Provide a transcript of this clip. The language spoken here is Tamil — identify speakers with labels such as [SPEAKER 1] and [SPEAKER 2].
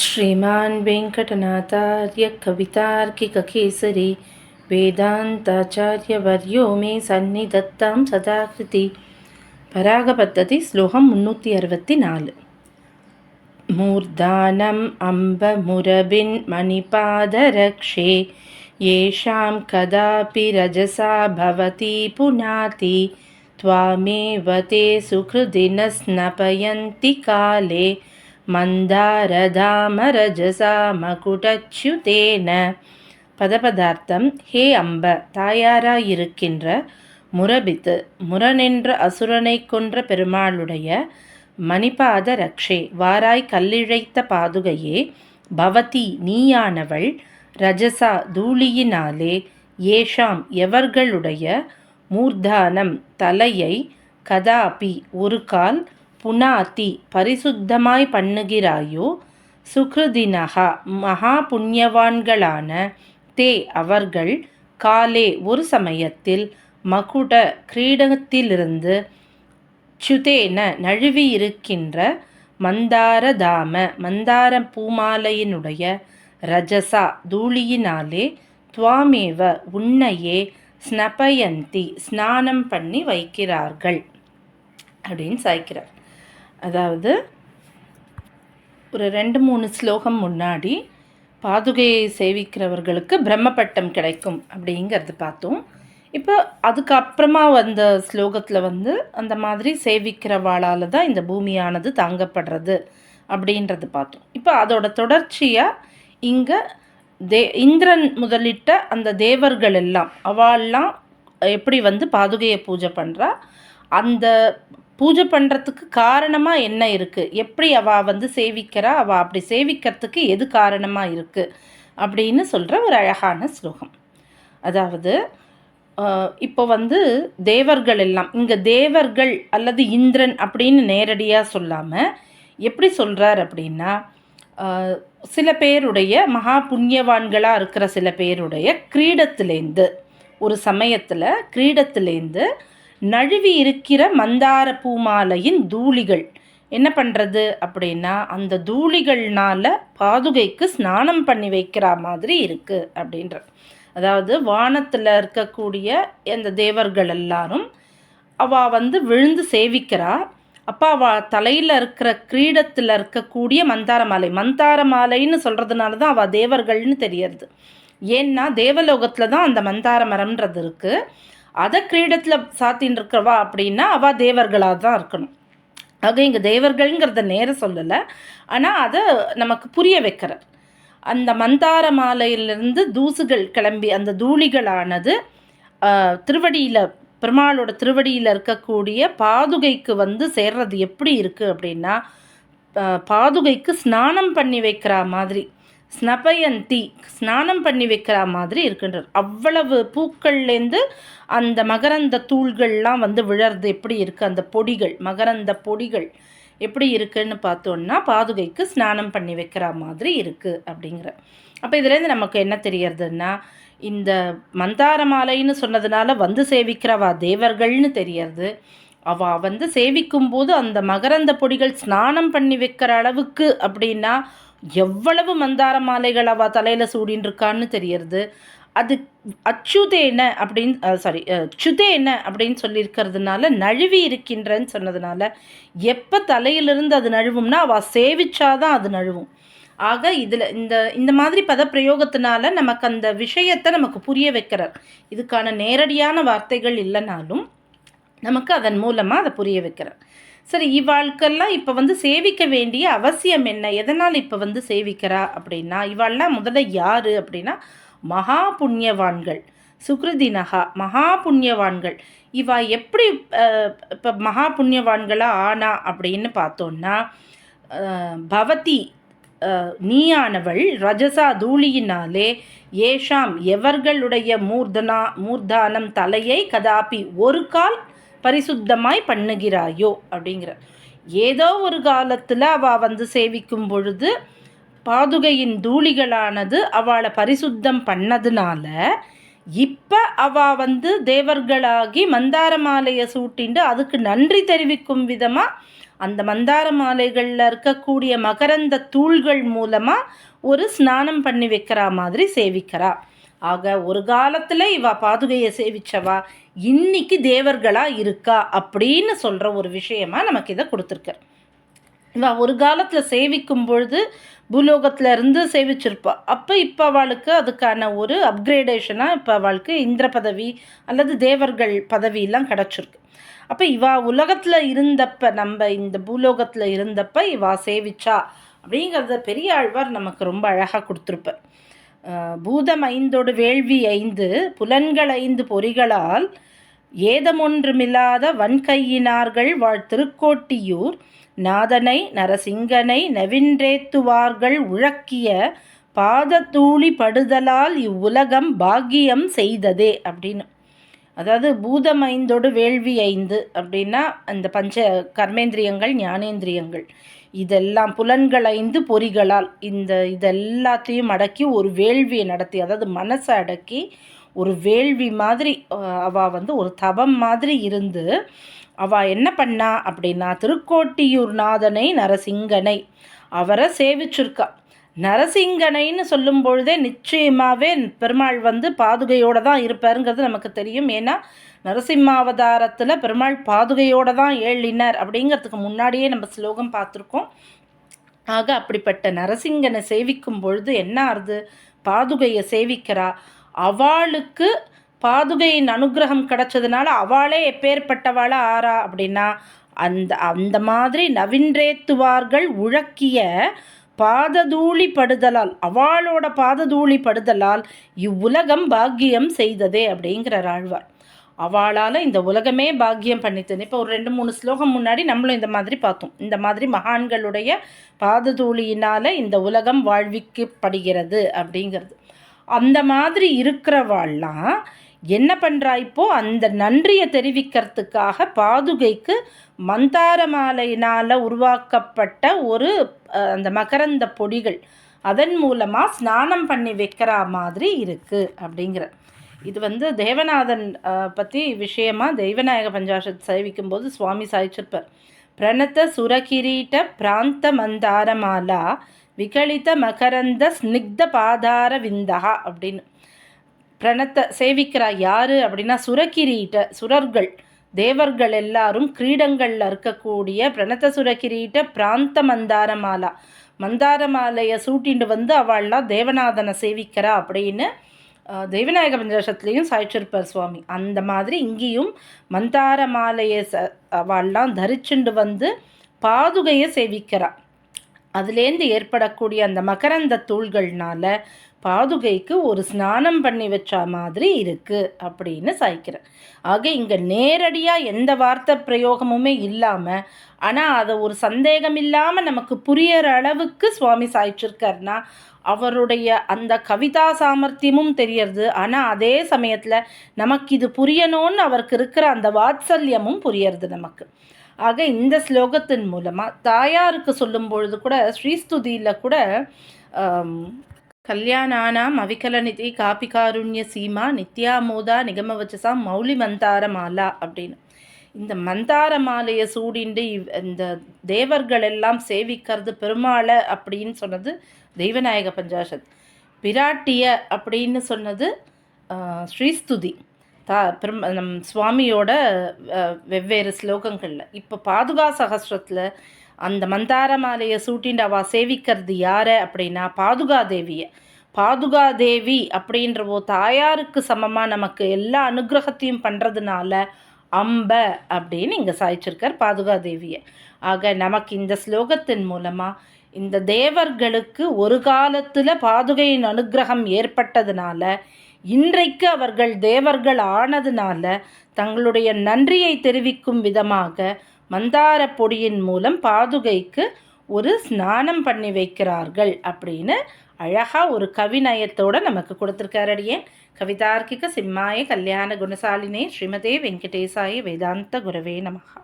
[SPEAKER 1] श्रीमान् वेङ्कटनाथार्य कवितार्किककेसरी वेदान्ताचार्यवर्यो मे सन्निधत्तां सदाकृति. परागपद्धति श्लोकं 364. मूर्धानम् अम्बमुरबिन्मणिपादरक्षे येषां कदापि रजसा भवति पुनाति त्वामेव ते सुहृदिनः स्नपयन्ति काले மந்தாரதாமரஜசா மகுடச்சுதேன. பதபதார்த்தம்: ஹே அம்ப, தாயாராயிருக்கின்ற முரபித்து, முரனென்ற அசுரனை கொன்ற பெருமாளுடைய மணிபாத ரக்ஷே, வாராய் கல்லிழைத்த பாதுகையே, பவதி நீயானவள், ரஜசா தூளியினாலே, ஏஷாம் எவர்களுடைய, மூர்தானம் தலையை, கதாபி ஒரு கால், புனாதி பரிசுத்தமாய் பண்ணுகிறாயோ, சுக்ருதினஹா மகா புண்ணியவான்களான, தே அவர்கள், காலே ஒரு சமயத்தில், மகுட கிரீடத்திலிருந்து, சுதேன நழுவியிருக்கின்ற, மந்தாரதாம மந்தார பூமாலையினுடைய, ரஜசா தூளியினாலே, துவாமேவ உன்னையே, ஸ்னபயந்தி ஸ்நானம் பண்ணி வைக்கிறார்கள் அப்படின்னு சாய்க்கிறார். அதாவது ஒரு 2-3 ஸ்லோகம் முன்னாடி பாதுகையை சேவிக்கிறவர்களுக்கு பிரம்மபட்டம் கிடைக்கும் அப்படிங்கிறது பார்த்தோம். இப்போ அதுக்கப்புறமா வந்த ஸ்லோகத்தில் அந்த மாதிரி சேவிக்கிறவாளால் தான் இந்த பூமியானது தாங்கப்படுறது அப்படின்றது பார்த்தோம். இப்போ அதோட தொடர்ச்சியாக இங்கே இந்திரன் முதலிட்ட அந்த தேவர்கள் எல்லாம் அவள்லாம் எப்படி பாதுகையை பூஜை பண்ணுறா, அந்த பூஜை பண்ணுறதுக்கு காரணமாக என்ன இருக்குது, எப்படி அவள் சேவிக்கிறா, அவள் அப்படி சேவிக்கிறதுக்கு எது காரணமாக இருக்குது அப்படின்னு சொல்கிற ஒரு அழகான ஸ்லோகம். அதாவது இப்போ தேவர்கள் எல்லாம், இங்கே தேவர்கள் அல்லது இந்திரன் அப்படின்னு நேரடியாக சொல்லாமல் எப்படி சொல்கிறார் அப்படின்னா, சில பேருடைய மகா புண்ணியவான்களாக இருக்கிற சில பேருடைய கிரீடத்துலேருந்து, ஒரு சமயத்தில் கிரீடத்துலேருந்து நழுவி இருக்கிற மந்தார பூமாலையின் தூளிகள் என்ன பண்ணுறது அப்படின்னா, அந்த தூளிகள்னால பாதுகைக்கு ஸ்நானம் பண்ணி வைக்கிற மாதிரி இருக்குது அப்படின்ற. அதாவது வானத்தில் இருக்கக்கூடிய அந்த தேவர்கள் எல்லாரும் அவள் விழுந்து சேவிக்கிறா. அப்போ அவள் தலையில் இருக்கிற கிரீடத்தில் இருக்கக்கூடிய மந்தார மாலைன்னு சொல்கிறதுனால தான் அவள் தேவர்கள்னு தெரியறது. ஏன்னா தேவலோகத்தில் தான் அந்த மந்தார மரம்ன்றது இருக்குது. அதை கிரீடத்தில் சாத்தின்னு இருக்கிறவா அப்படின்னா அவள் தேவர்களாக தான் இருக்கணும். ஆக இங்கே தேவர்கள்ங்கிறத நேர சொல்லலை, ஆனால் அதை நமக்கு புரிய வைக்கிறார். அந்த மந்தார மாலையிலிருந்து தூசுகள் கிளம்பி அந்த தூளிகளானது திருவடியில், பெருமாளோட திருவடியில் இருக்கக்கூடிய பாதுகைக்கு சேர்றது எப்படி இருக்குது அப்படின்னா, பாதுகைக்கு ஸ்நானம் பண்ணி வைக்கிற மாதிரி, ஸ்னபயந்தி ஸ்நானம் பண்ணி வைக்கிற மாதிரி இருக்கின்றார். அவ்வளவு பூக்கள்லேருந்து அந்த மகரந்த தூள்கள்லாம் விழறது எப்படி இருக்குது, அந்த பொடிகள், மகரந்த பொடிகள் எப்படி இருக்குன்னு பார்த்தோன்னா பாதுகைக்கு ஸ்நானம் பண்ணி வைக்கிற மாதிரி இருக்குது அப்படிங்கிற. அப்போ இதுலேருந்து நமக்கு என்ன தெரியறதுன்னா, இந்த மந்தார மாலைன்னு சொன்னதுனால சேவிக்கிறவா தேவர்கள்னு தெரியறது. அவள் சேவிக்கும்போது அந்த மகரந்த பொடிகள் ஸ்நானம் பண்ணி வைக்கிற அளவுக்கு அப்படின்னா எவ்வளவு மந்தார மாலைகள் அவள் தலையில் சூடின்னு இருக்கான்னு தெரியறது. அது அச்சுதேன சுதேன அப்படின்னு சொல்லியிருக்கிறதுனால, நழுவி இருக்கின்றன்னு சொன்னதுனால, எப்போ தலையிலிருந்து அது நழுவும்னா அவள் சேவிச்சாதான் அது நழுவும். ஆக இதில் இந்த மாதிரி பதப்பிரயோகத்தினால நமக்கு அந்த விஷயத்தை நமக்கு புரிய வைக்கிறார். இதுக்கான நேரடியான வார்த்தைகள் இல்லைனாலும் நமக்கு அதன் மூலமாக அதை புரிய வைக்கிறார். சரி, இவாளுக்கெல்லாம் இப்போ சேவிக்க வேண்டிய அவசியம் என்ன, எதனால் இப்போ சேவிக்கிறா அப்படின்னா, இவாள்லாம் முதல்ல யார் அப்படின்னா மகா புண்ணியவான்கள், சுக்ருதினகா மகா புண்ணியவான்கள். இவா எப்படி இப்போ மகா புண்ணியவான்களாக ஆனா அப்படின்னு பார்த்தோன்னா, பவதி நீயானவள், ரஜசா தூளியினாலே, ஏஷாம் எவர்களுடைய மூர்தானம் தலையை, கதாபி ஒரு கால், பரிசுத்தமாய் பண்ணுகிறாயோ அப்படிங்கிற. ஏதோ ஒரு காலத்தில் அவள் சேவிக்கும் பொழுது பாதுகையின் தூளிகளானது அவளை பரிசுத்தம் பண்ணதுனால இப்போ அவள் தேவர்களாகி மந்தார மாலையை சூட்டிண்டு அதுக்கு நன்றி தெரிவிக்கும் விதமாக அந்த மந்தார மாலைகளில் இருக்கக்கூடிய மகரந்த தூள்கள் மூலமாக ஒரு ஸ்நானம் பண்ணி வைக்கிற மாதிரி சேவிக்கிறா. ஆக ஒரு காலத்தில் இவ பாதுகையை சேவிச்சவா இன்னைக்கு தேவர்களாக இருக்கா அப்படின்னு சொல்கிற ஒரு விஷயமா நமக்கு இதை கொடுத்துருக்கார். இவ ஒரு காலத்தில் சேவிக்கும் பொழுது பூலோகத்தில் இருந்து சேவிச்சிருப்பா. அப்போ இப்போ அவளுக்கு அதுக்கான ஒரு அப்கிரேடேஷனாக இப்போ அவளுக்கு இந்திர பதவி அல்லது தேவர்கள் பதவியெல்லாம் கிடச்சிருக்கு. அப்போ இவா உலகத்தில் இருந்தப்ப, நம்ம இந்த பூலோகத்தில் இருந்தப்ப இவா சேவிச்சா அப்படிங்கிறத பெரிய ஆழ்வார் நமக்கு ரொம்ப அழகாக கொடுத்துருப்பார். பூதம் 5 வேள்வி 5 புலன்கள் 5 பொறிகளால் ஏதமொன்றுமில்லாத வன்கையினார்கள் வாழ் திருக்கோட்டியூர் நாதனை நரசிங்கனை நவின்றேத்துவார்கள் உழக்கிய பாதத்தூளி படுதலால் இவ்வுலகம் பாக்கியம் செய்ததே அப்படின்னு. அதாவது பூதம் 5 வேள்வி 5 அப்படின்னா அந்த பஞ்ச கர்மேந்திரியங்கள் ஞானேந்திரியங்கள் இதெல்லாம் புலன்கள் 5 பொறிகளால் இதெல்லாத்தையும் அடக்கி ஒரு வேள்வியை நடத்தி, அதாவது மனசை அடக்கி ஒரு வேள்வி மாதிரி அவள் ஒரு தபம் மாதிரி இருந்து அவள் என்ன பண்ணா அப்படின்னா திருக்கோட்டியூர் நாதனை நரசிங்கனை அவரை சேவிச்சிருக்கா. நரசிங்கனைன்னு சொல்லும் பொழுதே நிச்சயமாகவே பெருமாள் பாதுகையோடு தான் இருப்பாருங்கிறது நமக்கு தெரியும். ஏன்னா நரசிம்மாவதாரத்தில் பெருமாள் பாதுகையோடு தான் ஏழினர் அப்படிங்கிறதுக்கு முன்னாடியே நம்ம ஸ்லோகம் பார்த்துருக்கோம். ஆக அப்படிப்பட்ட நரசிங்கனை சேவிக்கும் பொழுது என்ன ஆறுது, பாதுகையை சேவிக்கிறா. அவளுக்கு பாதுகையின் அனுகிரகம் கிடைச்சதுனால அவளே எப்பேற்பட்டவாளா ஆறா அப்படின்னா அந்த மாதிரி நவின்றேத்துவார்கள் உழக்கிய பாததூளி படுதலால், அவளோட பாததூளி படுதலால் இவ்வுலகம் பாக்கியம் செய்ததே அப்படிங்கிறார் ஆழ்வார். அவளால் இந்த உலகமே பாக்கியம் பண்ணித்தது. இப்போ ஒரு 2-3 ஸ்லோகம் முன்னாடி நம்மளும் இந்த மாதிரி பார்த்தோம். இந்த மாதிரி மகான்களுடைய பாததூளியினால் இந்த உலகம் வாழ்விக்கப்படுகிறது அப்படிங்கிறது. அந்த மாதிரி இருக்கிறவாள்லாம் என்ன பண்ணுறா, இப்போது அந்த நன்றியை தெரிவிக்கிறதுக்காக பாதுகைக்கு மந்தார மாலையினால் உருவாக்கப்பட்ட ஒரு அந்த மகரந்த பொடிகள் அதன் மூலமாக ஸ்நானம் பண்ணி வைக்கிற மாதிரி இருக்குது அப்படிங்கிற. இது தேவநாதன் பற்றி விஷயமாக தெய்வநாயக பஞ்சாஷத் சேவிக்கும் போது சுவாமி சாய்ச்சிருப்பார். பிரணத்த சுரகிரீட்ட பிராந்த மந்தாரமாலா விகலித மகரந்த ஸ்னிக்த பாதார விந்தகா அப்படின்னு. பிரணத்தை சேவிக்கிறா யாரு அப்படின்னா சுரகிரீட்ட, சுரர்கள் தேவர்கள் எல்லாரும் கிரீடங்களில் இருக்கக்கூடிய பிரணத்த சுரகிரீட்ட பிராந்த மந்தார மாலா, மந்தார மாலையை சூட்டிண்டு அவள்லாம் தேவநாதனை சேவிக்கிறா அப்படின்னு தெய்வநாயக பஞ்சாஷத்துலேயும் சாய்ச்சிருப்பார் சுவாமி. அந்த மாதிரி இங்கேயும் மந்தார மாலையை அவள்லாம் தரிச்சுண்டு பாதுகையை சேவிக்கிறா. அதுலேருந்து ஏற்படக்கூடிய அந்த மகரந்த தூள்கள்னால பாதுகைக்கு ஒரு ஸ்நானம் பண்ணி வச்ச மாதிரி இருக்குது அப்படின்னு சாய்க்கிறேன். ஆக இங்கே நேரடியாக எந்த வார்த்தை பிரயோகமுமே இல்லாமல், ஆனால் அதை ஒரு சந்தேகம் இல்லாமல் நமக்கு புரியற அளவுக்கு சுவாமி சாய்ச்சிருக்காருன்னா அவருடைய அந்த கவிதா சாமர்த்தியமும் தெரியறது. ஆனால் அதே சமயத்தில் நமக்கு இது புரியணும்னு அவருக்கு இருக்கிற அந்த வாத்சல்யமும் புரியறது நமக்கு. ஆக இந்த ஸ்லோகத்தின் மூலமாக தாயாருக்கு சொல்லும் பொழுது கூட ஸ்ரீஸ்துதியில் கூட கல்யாணானாம் அவிகலநிதி காப்பிகாருண்ய சீமா நித்யாமோதா நிகமவச்சசா மௌலி மந்தார மாலா அப்படின்னு. இந்த மந்தார மாலையை சூடிண்டு இந்த தேவர்கள் எல்லாம் சேவிக்கிறது பெருமாளை அப்படின்னு சொன்னது தெய்வநாயக பஞ்சாஷத். பிராட்டிய அப்படின்னு சொன்னது ஸ்ரீஸ்துதி நம் சுவாமியோட வெவ்வேறு ஸ்லோகங்களில். இப்போ பாதுகா சகஸ்ரத்தில் அந்த மந்தார மாலையை சூட்டிண்டு அவள் சேவிக்கிறது யாரை அப்படின்னா பாதுகாதேவியை. பாதுகாதேவி அப்படின்றவோ தாயாருக்கு சமமாக நமக்கு எல்லா அனுகிரகத்தையும் பண்ணுறதுனால அம்ப அப்படின்னு இங்கே சாய்ச்சிருக்கார் பாதுகாதேவியை. ஆக நமக்கு இந்த ஸ்லோகத்தின் மூலமாக இந்த தேவர்களுக்கு ஒரு காலத்தில் பாதுகையின் அனுகிரகம் ஏற்பட்டதுனால இன்றைக்கு அவர்கள் தேவர்கள் ஆனதுனால தங்களுடைய நன்றியை தெரிவிக்கும் விதமாக மந்தார பொடியின் மூலம் பாதுகைக்கு ஒரு ஸ்நானம் பண்ணி வைக்கிறார்கள் அப்படின்னு அழகாக ஒரு கவிநயத்தோடு நமக்கு கொடுத்துருக்காரடியே. கவிதார்க்கிக சிம்மாய கல்யாண குணசாலினே ஸ்ரீமதே வெங்கடேசாய வேதாந்த குரவே நமஹா.